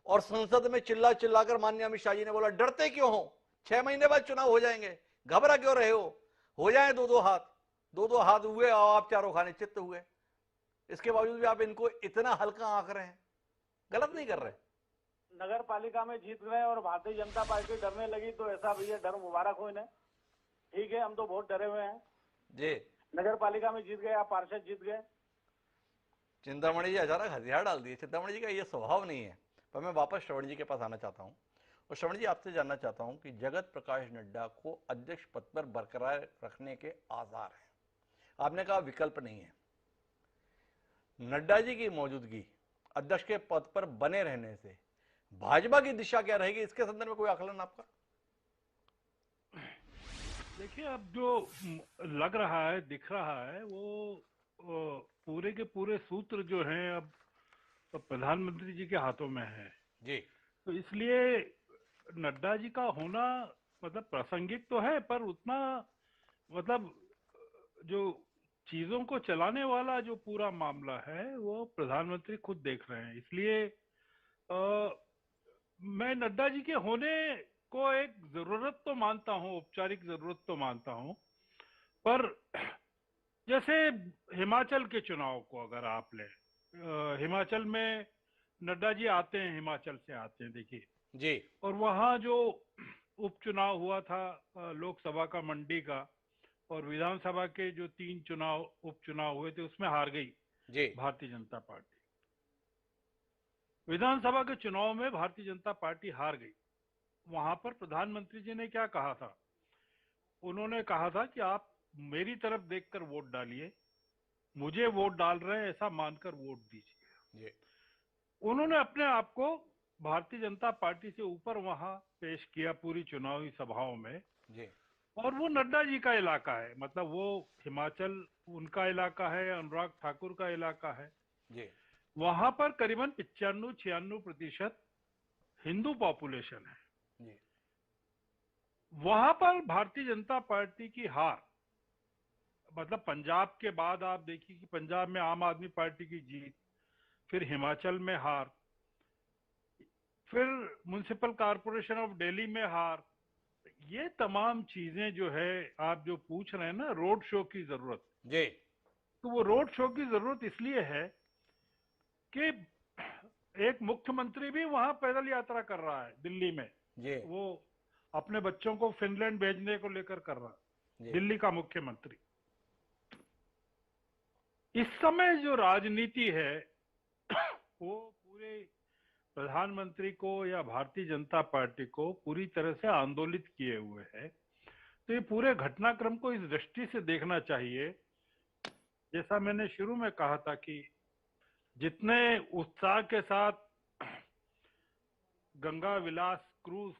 और संसद में चिल्ला चिल्लाकर माननीय अमित शाह जी ने बोला डरते क्यों हो, 6 महीने बाद चुनाव हो जाएंगे, घबरा क्यों रहे हो जाए दो दो हाथ हुए और आप चारों खाने चित्त हुए। इसके बावजूद भी आप इनको इतना हल्का आंक रहे हैं, गलत नहीं कर रहे। नगर पालिका में जीत गए और भारतीय जनता पार्टी डरने लगी, तो ऐसा भैया डर मुबारक हो इन्हें। ठीक है, हम तो बहुत डरे हुए हैं जी। नगर पालिका में जीत गए, आप पार्षद जीत गए। चिंतामणि जी अचानक हथियार डाल दिए। चिंतामणि जी का ये स्वभाव नहीं है। पर मैं वापस श्रवण जी के पास आना चाहता हूँ और श्रवण जी आपसे जानना चाहता हूँ कि जगत प्रकाश नड्डा को अध्यक्ष पद पर बरकरार रखने के आसार हैं। आपने कहा विकल्प नहीं है। नड्डा जी की मौजूदगी अध्यक्ष के पद पर बने रहने से भाजपा की दिशा क्या रहेगी, इसके संदर्भ में कोई आकलन आपका? देखिए, अब जो लग रहा है, दिख रहा है, वो पूरे के पूरे सूत्र जो हैं अब प्रधानमंत्री जी के हाथों में है जी। तो इसलिए नड्डा जी का होना मतलब प्रासंगिक तो है, पर उतना मतलब जो चीजों को चलाने वाला जो पूरा मामला है वो प्रधानमंत्री खुद देख रहे हैं। इसलिए मैं नड्डा जी के होने को एक जरूरत तो मानता हूँ, औपचारिक जरूरत तो मानता हूँ, पर जैसे हिमाचल के चुनाव को अगर आप लें, हिमाचल में नड्डा जी आते हैं, हिमाचल से आते हैं, देखिए जी। और वहाँ जो उपचुनाव हुआ था लोकसभा का, मंडी का, और विधानसभा के जो 3 उपचुनाव हुए थे उसमें हार गई जी। भारतीय जनता पार्टी। विधानसभा के चुनाव में भारतीय जनता पार्टी हार गई। वहां पर प्रधानमंत्री जी ने क्या कहा था? उन्होंने कहा था कि आप मेरी तरफ देखकर वोट डालिए, मुझे वोट डाल रहे हैं ऐसा मानकर वोट दीजिए। उन्होंने अपने आप को भारतीय जनता पार्टी से ऊपर वहां पेश किया पूरी चुनावी सभाओं में। जी। और वो नड्डा जी का इलाका है, मतलब वो हिमाचल उनका इलाका है, अनुराग ठाकुर का इलाका है। जी। वहां पर करीबन 95-96% हिंदू पॉपुलेशन है। जी। वहां पर भारतीय जनता पार्टी की हार, मतलब पंजाब के बाद आप देखिए कि पंजाब में आम आदमी पार्टी की जीत, फिर हिमाचल में हार, फिर म्युनिसिपल कॉरपोरेशन ऑफ दिल्ली में हार, ये तमाम चीजें जो है, आप जो पूछ रहे हैं ना रोड शो की जरूरत, जी। तो वो रोड शो की जरूरत इसलिए है कि एक मुख्यमंत्री भी वहां पैदल यात्रा कर रहा है दिल्ली में। जी। वो अपने बच्चों को फिनलैंड भेजने को लेकर कर रहा है, जी। दिल्ली का मुख्यमंत्री। इस समय जो राजनीति है वो पूरे प्रधानमंत्री को या भारतीय जनता पार्टी को पूरी तरह से आंदोलित किए हुए है। तो ये पूरे घटनाक्रम को इस दृष्टि से देखना चाहिए, जैसा मैंने शुरू में कहा था कि जितने उत्साह के साथ गंगा विलास क्रूज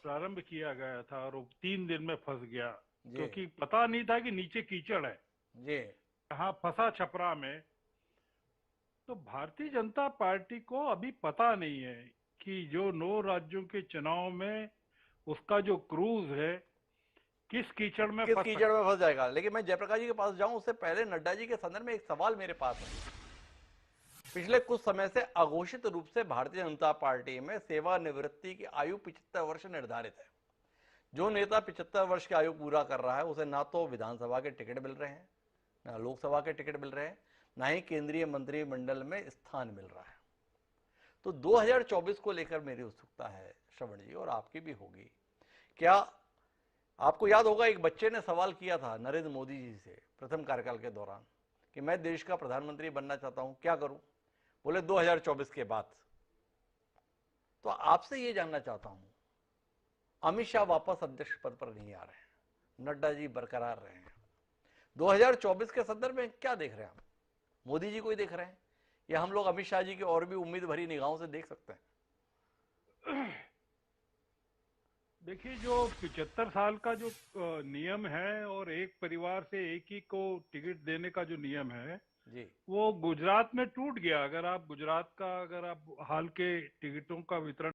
प्रारंभ किया गया था और वो 3 दिन में फंस गया, क्योंकि पता नहीं था कि नीचे कीचड़ है, जी। यहाँ फंसा छपरा में। तो भारतीय जनता पार्टी को अभी पता नहीं है कि जो 9 राज्यों के चुनाव में उसका जो क्रूज है किस कीचड़ में फंस जाएगा। लेकिन मैं जयप्रकाश जी के पास जाऊं उससे पहले नड्डा जी के संदर्भ में एक सवाल मेरे पास है। पिछले कुछ समय से अघोषित रूप से भारतीय जनता पार्टी में सेवानिवृत्ति की आयु 75 वर्ष निर्धारित है। जो नेता 75 वर्ष की आयु पूरा कर रहा है उसे ना तो विधानसभा के टिकट मिल रहे हैं, ना लोकसभा के टिकट मिल रहे हैं, ना ही केंद्रीय मंत्रिमंडल में स्थान मिल रहा है। तो 2024 को लेकर मेरी उत्सुकता है श्रवण जी, और आपकी भी होगी। क्या आपको याद होगा एक बच्चे ने सवाल किया था नरेंद्र मोदी जी से प्रथम कार्यकाल के दौरान कि मैं देश का प्रधानमंत्री बनना चाहता हूं, क्या करूं? बोले 2024 के बाद। तो आपसे यह जानना चाहता हूं, अमित शाह वापस अध्यक्ष पद पर नहीं आ रहे हैं, नड्डा जी बरकरार रहे हैं, 2024 के संदर्भ में क्या देख रहे हैं आप? मोदी जी को ही देख रहे हैं या हम लोग अमित शाह जी की और भी उम्मीद भरी निगाहों से देख सकते हैं? देखिए, जो 75 साल का जो नियम है और एक परिवार से एक ही को टिकट देने का जो नियम है जी, वो गुजरात में टूट गया। अगर आप गुजरात का, अगर आप हाल के टिकटों का वितरण